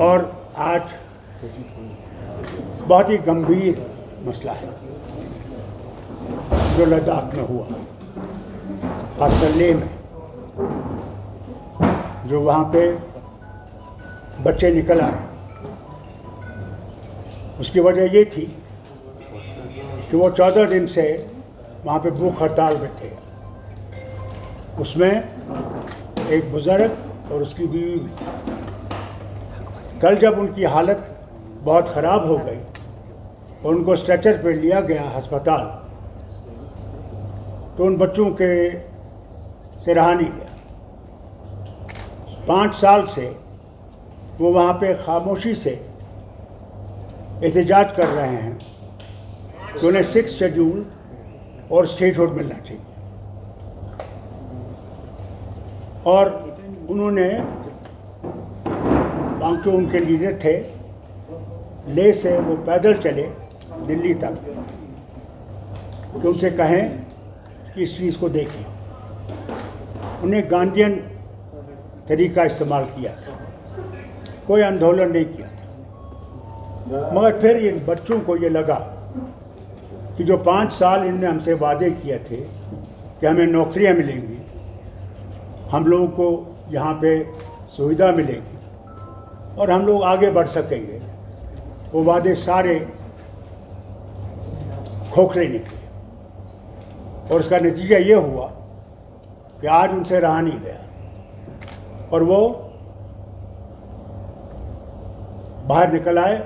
और आज बहुत ही गंभीर मसला है जो लद्दाख में हुआ, खासकर लेह में, जो वहाँ पे बच्चे निकल आए। उसकी वजह ये थी कि वो 14 दिन से वहाँ पे भूख हड़ताल में थे। उसमें एक बुज़ुर्ग और उसकी बीवी भी थी। कल जब उनकी हालत बहुत ख़राब हो गई और उनको स्ट्रेचर पे लिया गया अस्पताल, तो उन बच्चों के से रहा नहीं गया। 5 साल से वो वहाँ पे खामोशी से एहतजाज कर रहे हैं कि उन्हें 6th शेड्यूल और स्टेटहुड मिलना चाहिए। और उन्होंने, पांचों उनके लीडर थे, लेह से वो पैदल चले दिल्ली तक कि उनसे कहें कि इस चीज़ को देखें। उन्हें गांधीयन तरीका इस्तेमाल किया था, कोई आंदोलन नहीं किया था। मगर फिर इन बच्चों को ये लगा कि जो 5 साल इनने हमसे वादे किए थे कि हमें नौकरियां मिलेंगी, हम लोगों को यहाँ पे सुविधा मिलेगी और हम लोग आगे बढ़ सकेंगे, वो वादे सारे खोखले निकले। और उसका नतीजा ये हुआ कि आज उनसे रहा नहीं गया और वो बाहर निकल आए।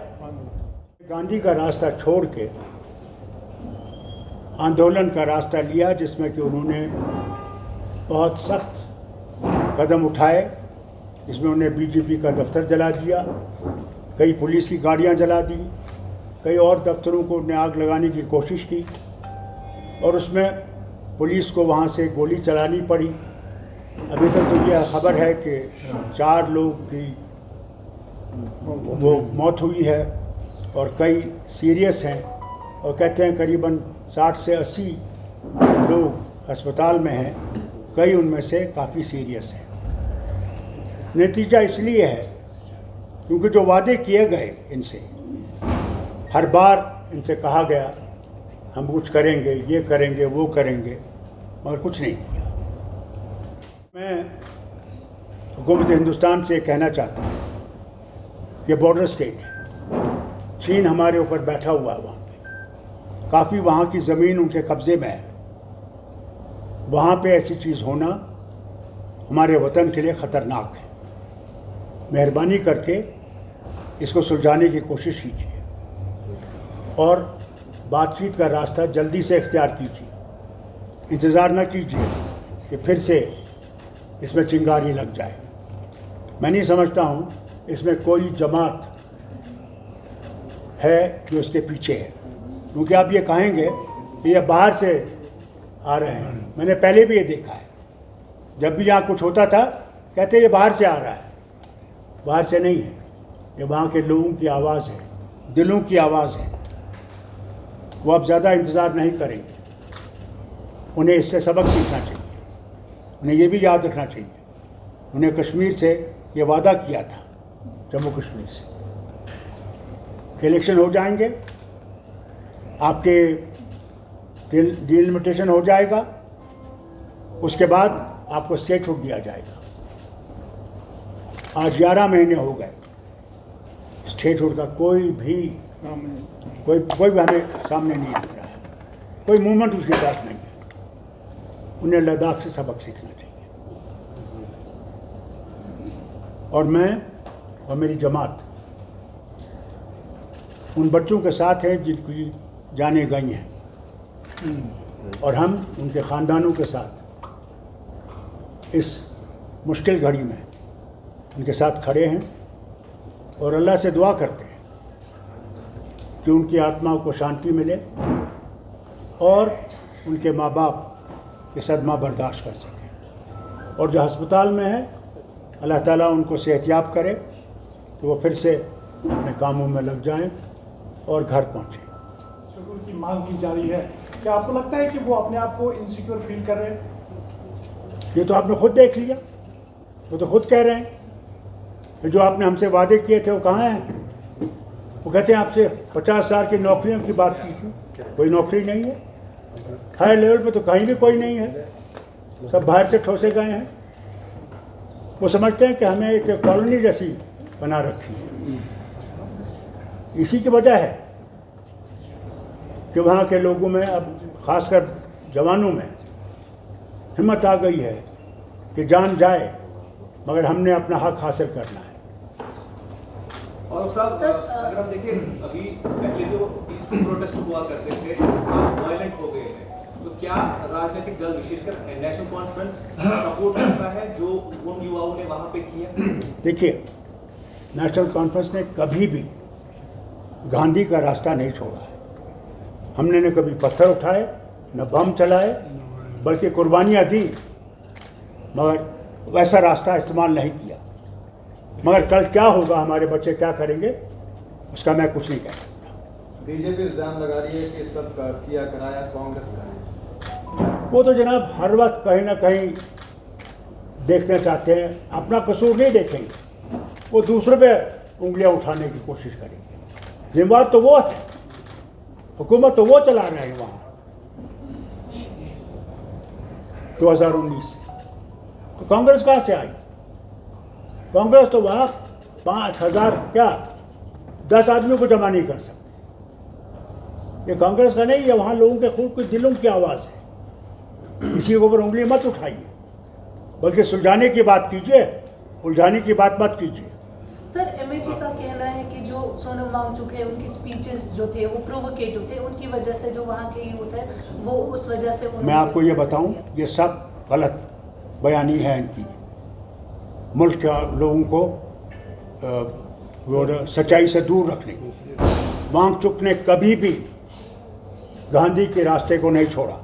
गांधी का रास्ता छोड़ के आंदोलन का रास्ता लिया, जिसमें कि उन्होंने बहुत सख्त कदम उठाए, जिसमें उन्हें बीजेपी का दफ्तर जला दिया, कई पुलिस की गाड़ियां जला दी, कई और दफ्तरों को उन्हें आग लगाने की कोशिश की और उसमें पुलिस को वहां से गोली चलानी पड़ी। अभी तक तो यह खबर है कि 4 लोग की वो मौत हुई है और कई सीरियस हैं, और कहते हैं करीबन 60 से 80 लोग अस्पताल में हैं, कई उनमें से काफ़ी सीरियस हैं। नतीजा इसलिए है क्योंकि जो वादे किए गए इनसे, हर बार इनसे कहा गया हम कुछ करेंगे, ये करेंगे, वो करेंगे, मगर कुछ नहीं किया। मैं हुकूमत हिंदुस्तान से कहना चाहता हूँ, ये बॉर्डर स्टेट है, चीन हमारे ऊपर बैठा हुआ है, वहाँ पे काफ़ी वहाँ की ज़मीन उनके कब्ज़े में है। वहाँ पे ऐसी चीज़ होना हमारे वतन के लिए ख़तरनाक है। मेहरबानी करके इसको सुलझाने की कोशिश कीजिए और बातचीत का रास्ता जल्दी से इख्तियार कीजिए। इंतज़ार न कीजिए कि फिर से इसमें चिंगारी लग जाए। मैं नहीं समझता हूँ इसमें कोई जमात है जो इसके पीछे है, क्योंकि आप ये कहेंगे कि ये बाहर से आ रहे हैं। मैंने पहले भी ये देखा है, जब भी यहाँ कुछ होता था कहते ये बाहर से आ रहा है। बाहर से नहीं है, ये वहाँ के लोगों की आवाज़ है, दिलों की आवाज़ है। वो अब ज़्यादा इंतज़ार नहीं करेंगे, उन्हें इससे सबक सीखना चाहिए। उन्हें ये भी याद रखना चाहिए, उन्हें कश्मीर से ये वादा किया था, जम्मू कश्मीर से, इलेक्शन हो जाएंगे, आपके डिलिमिटेशन हो जाएगा, उसके बाद आपको स्टेटहुड दिया जाएगा। आज 11 महीने हो गए, स्टेटहुड का कोई भी हमें सामने नहीं दिख रहा है, कोई मूवमेंट उसके पास नहीं है। उन्हें लद्दाख से सबक सीखना चाहिए। और मैं और मेरी जमात उन बच्चों के साथ है जिनकी जानें गई हैं, और हम उनके ख़ानदानों के साथ इस मुश्किल घड़ी में उनके साथ खड़े हैं और अल्लाह से दुआ करते हैं कि उनकी आत्माओं को शांति मिले और उनके माँ बाप ये सदमा बर्दाश्त कर सकें। और जो अस्पताल में है, अल्लाह ताला उनको सेहतयाब करे कि वो फिर से अपने कामों में लग जाएं और घर पहुँचें। सुकून की मांग की जा रही है, क्या आपको लगता है कि वो अपने आप को इनसिक्योर फील कर रहे हैं? ये तो आपने खुद देख लिया, वो तो खुद कह रहे हैं तो जो आपने हमसे वादे किए थे वो कहाँ हैं? वो कहते हैं आपसे 50,000 की नौकरियों की बात की थी, कोई नौकरी नहीं है। हायर लेवल पे तो कहीं भी कोई नहीं है, सब बाहर से ठोसे गए हैं। वो समझते हैं कि हमें एक कॉलोनी जैसी बना रखी है। इसी की वजह है कि वहाँ के लोगों में, अब खासकर जवानों में हिम्मत आ गई है कि जान जाए मगर हमने अपना हक हासिल करना है। और साहब अगर आप देखिए, अभी पहले जो पीसफुल प्रोटेस्ट हुआ करते थे वायलेंट हो गए हैं, तो क्या राजनीतिक दल विशेषकर नेशनल कॉन्फ्रेंस सपोर्ट करता है जो उन युवाओं ने वहां पे किया? देखिए, नेशनल कॉन्फ्रेंस ने कभी भी गांधी का रास्ता नहीं छोड़ा है। हमने न कभी पत्थर उठाए, न बम चलाए, बल्कि कुर्बानियाँ दी, मगर वैसा रास्ता इस्तेमाल नहीं किया। मगर कल क्या होगा, हमारे बच्चे क्या करेंगे, उसका मैं कुछ नहीं कह सकता। बीजेपी इल्जाम लगा रही है कि सब किया कराया कांग्रेस का है। वो तो जनाब हर वक्त कहीं ना कहीं देखना चाहते हैं, अपना कसूर नहीं देखेंगे, वो दूसरे पे उंगलियां उठाने की कोशिश करेंगे। जिम्मेदार तो वो है, हुकूमत तो वो चला रहे हैं वहाँ 2019 से। तो कांग्रेस कहाँ से आई? कांग्रेस तो वहाँ 5,000 क्या 10 आदमियों को जमा नहीं कर सकते। ये कांग्रेस का नहीं है, वहाँ लोगों के खूब के दिलों की आवाज़ है। किसी के ऊपर उंगली मत उठाइए, बल्कि सुलझाने की बात कीजिए, उलझाने की बात मत कीजिए। सर, एमएजी का कहना है कि जो सोनम वांगचुक है, उनकी स्पीचेस जो थे वो प्रोवोकेटिव थे, उनकी वजह से जो वहाँ के यूथ है वो उस वजह से मैं आपको ये बताऊं, ये सब गलत बयानी है इनकी। मुल्क के लोगों को वो सच्चाई से दूर रखने की। वांगचुक ने कभी भी गांधी के रास्ते को नहीं छोड़ा,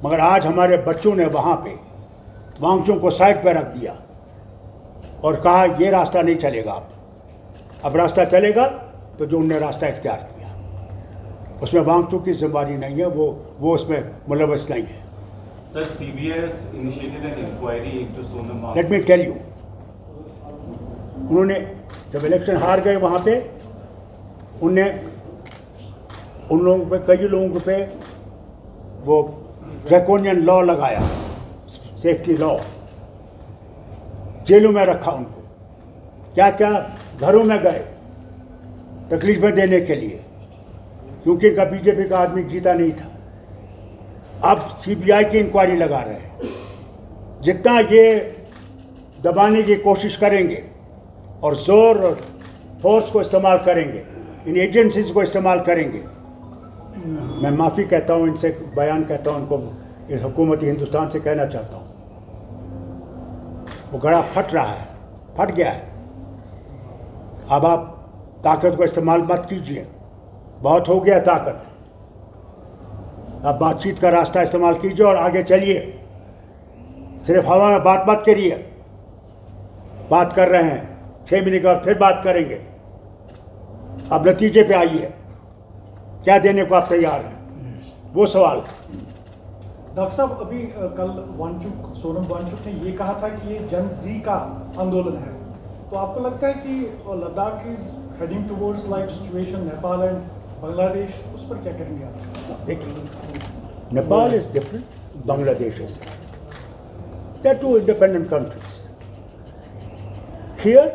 मगर आज हमारे बच्चों ने वहाँ पे वांगचुक को साइड पर रख दिया और कहा ये रास्ता नहीं चलेगा, अब रास्ता चलेगा तो जो उनने रास्ता इख्तियार किया उसमें वांगचुक की जिम्मेदारी नहीं है, वो उसमें मुलव्वस नहीं है। Sir, CBI has initiated an inquiry into Sonam Wangchuk. Let me tell you, उन्होंने जब इलेक्शन हार गए वहाँ पे, उनने उन लोगों पे, कई लोगों पे वो ड्रैकोनियन लॉ लगाया, सेफ्टी लॉ, जेलों में रखा उनको, क्या क्या घरों में गए तकलीफें देने के लिए, क्योंकि इनका बीजेपी का आदमी जीता नहीं था। अब सीबीआई की इंक्वायरी लगा रहे हैं। जितना ये दबाने की कोशिश करेंगे और जोर और फोर्स को इस्तेमाल करेंगे, इन एजेंसीज को इस्तेमाल करेंगे, मैं माफ़ी कहता हूँ इनसे, बयान कहता हूँ उनको, इस हुकूमती हिंदुस्तान से कहना चाहता हूँ, वो गड़ा फट रहा है, फट गया है। अब आप ताकत को इस्तेमाल मत कीजिए, बहुत हो गया ताकत। अब बातचीत का रास्ता इस्तेमाल कीजिए और आगे चलिए। सिर्फ हवा में बात मत करिए। बात कर रहे हैं, 6 महीने के बाद फिर बात करेंगे। अब नतीजे पे आइए, क्या देने को आप तैयार हैं, वो सवाल है। डॉक्टर साहब, अभी कल सोनम वांगचुक ने ये कहा था कि ये जन जी का आंदोलन है, तो आपको लगता है कि Ladakh is heading towards like situation Nepal and Bangladesh, उस पर क्या करेंगे आप? देखिए, Nepal is different, Bangladesh is, they are two independent countries. Here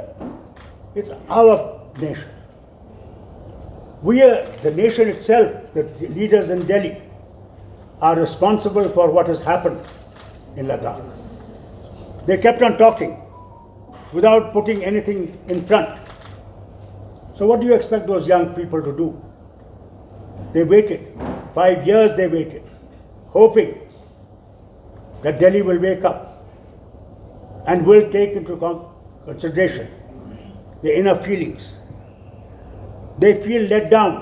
it's our nation, we are the nation itself, the leaders in Delhi are responsible for what has happened in Ladakh. They kept on talking without putting anything in front. So what do you expect those young people to do? They waited. 5 years they waited, hoping that Delhi will wake up and will take into consideration the inner feelings. They feel let down,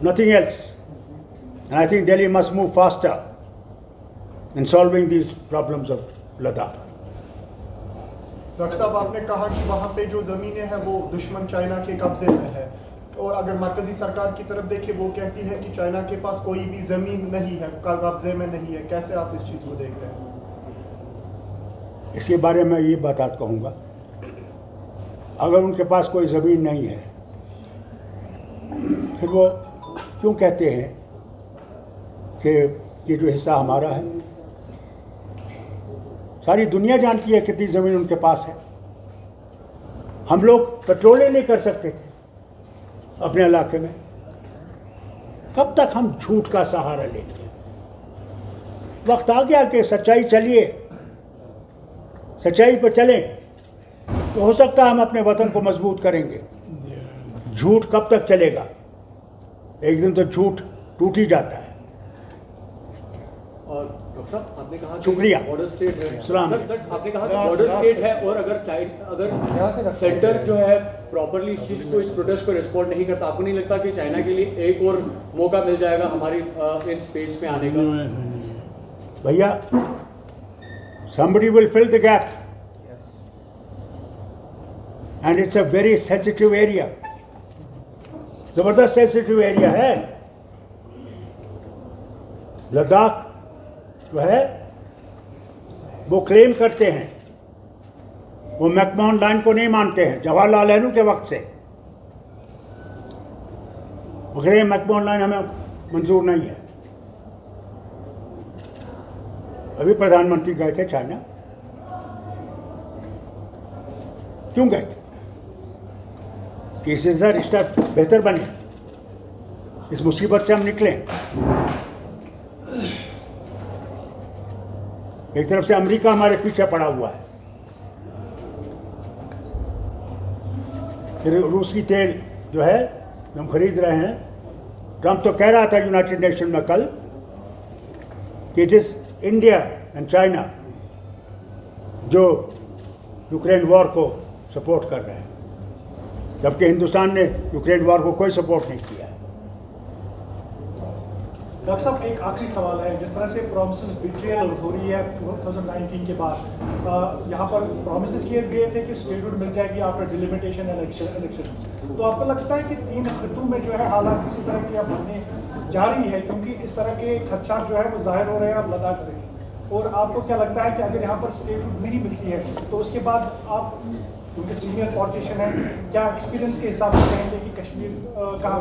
nothing else. And I think Delhi must move faster in solving these problems of Ladakh. Doctor साहब, आपने कहा कि वहाँ पे जो ज़मीनें हैं वो दुश्मन चाइना के कब्जे में है, और अगर मरकजी सरकार की तरफ देखें वो कहती है कि चाइना के पास कोई भी ज़मीन नहीं है, कब्जे में नहीं है। कैसे आप इस चीज़ को देख रहे हैं? इसके बारे में ये बात कहूँगा, अगर उनके पास कोई ज़मीन नहीं है फिर वो क्यों कहते हैं कि ये जो हिस्सा हमारा है? सारी दुनिया जानती है कितनी ज़मीन उनके पास है। हम लोग पेट्रोलिंग नहीं कर सकते थे अपने इलाके में। कब तक हम झूठ का सहारा लेंगे? वक्त आ गया कि सच्चाई चलिए, सच्चाई पर चलें तो हो सकता है हम अपने वतन को मजबूत करेंगे। झूठ कब तक चलेगा? एक दिन तो झूठ टूट ही जाता है। और डॉक्टर साहब आपने कहा कि शुक्रिया। बॉर्डर स्टेट है, सलाम। सर आपने कहा कि बॉर्डर स्टेट है और अगर सेंटर जो है प्रॉपरली इस चीज को, इस प्रोटेस्ट को रिस्पॉन्ड नहीं करता, आपको नहीं लगता कि चाइना के लिए एक और मौका मिल जाएगा हमारी इन स्पेस में आने का? भैया, somebody will fill the gap and it's a very sensitive area, जबरदस्त सेंसिटिव एरिया है। लद्दाख जो है वो क्लेम करते हैं, वो मैकमोहन लाइन को नहीं मानते हैं जवाहरलाल नेहरू के वक्त से। वो कहते हैं मैकमोहन लाइन हमें मंजूर नहीं है। अभी प्रधानमंत्री गए थे चाइना, क्यों गए थे? कि इससे ज़रा रिश्ता बेहतर बने, इस मुसीबत से हम निकलें। एक तरफ से अमेरिका हमारे पीछे पड़ा हुआ है, फिर रूसी तेल जो है हम खरीद रहे हैं। ट्रंप तो कह रहा था यूनाइटेड नेशन में कल कि it is India and China जो यूक्रेन वॉर को सपोर्ट कर रहे हैं, जबकि हिंदुस्तान ने यूक्रेन वॉर को कोई सपोर्ट नहीं किया है। डॉक्टर साहब, एक आखिरी सवाल है। जिस तरह से प्रॉमिसेस बिट्रियल हो रही है 2019 के बाद, यहाँ पर प्रॉमिसेस किए गए थे कि स्टेटहुड मिल जाएगी आफ्टर डिलिमिटेशन इलेक्शंस, तो आपको लगता है कि 3 खित्तों में जो है हालात किसी तरह की अब बनने जा रही है, क्योंकि इस तरह के खदशात जो है वो जाहिर हो रहे हैं अब लद्दाख से? और आपको क्या लगता है कि अगर यहाँ पर स्टेटहुड नहीं मिलती है तो उसके बाद आप, क्योंकि सीनियर पॉलिटिशियन है, क्या एक्सपीरियंस के हिसाब से कहेंगे कि कश्मीर का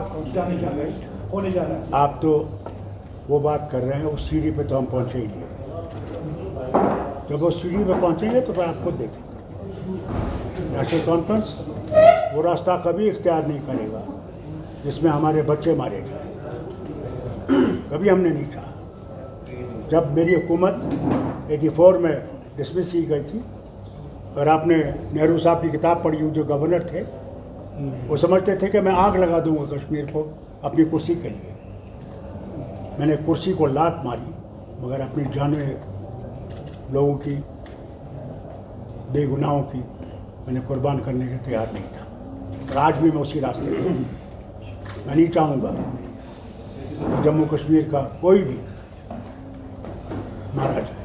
होने जा रहा है? आप तो वो बात कर रहे हैं, उस सीढ़ी पे तो हम पहुँचे ही नहीं। जब वो सीढ़ी पे पहुँचेंगे तो फिर आप खुद देखेंगे। नेशनल कॉन्फ्रेंस वो रास्ता कभी इख्तियार नहीं करेगा जिसमें हमारे बच्चे मारे जाए, कभी हमने नहीं चाहा। जब मेरी हुकूमत 84 में डिसमिस की गई थी और आपने नेहरू साहब की किताब पढ़ी हुई, जो गवर्नर थे, वो समझते थे कि मैं आग लगा दूंगा कश्मीर को अपनी कुर्सी के लिए। मैंने कुर्सी को लात मारी, मगर अपनी जाने लोगों की, बेगुनाहों की मैंने कुर्बान करने के तैयार नहीं था। और आज भी मैं उसी रास्ते पर हूँ। मैं नहीं चाहूँगा कि जम्मू कश्मीर का कोई भी मारा जाए।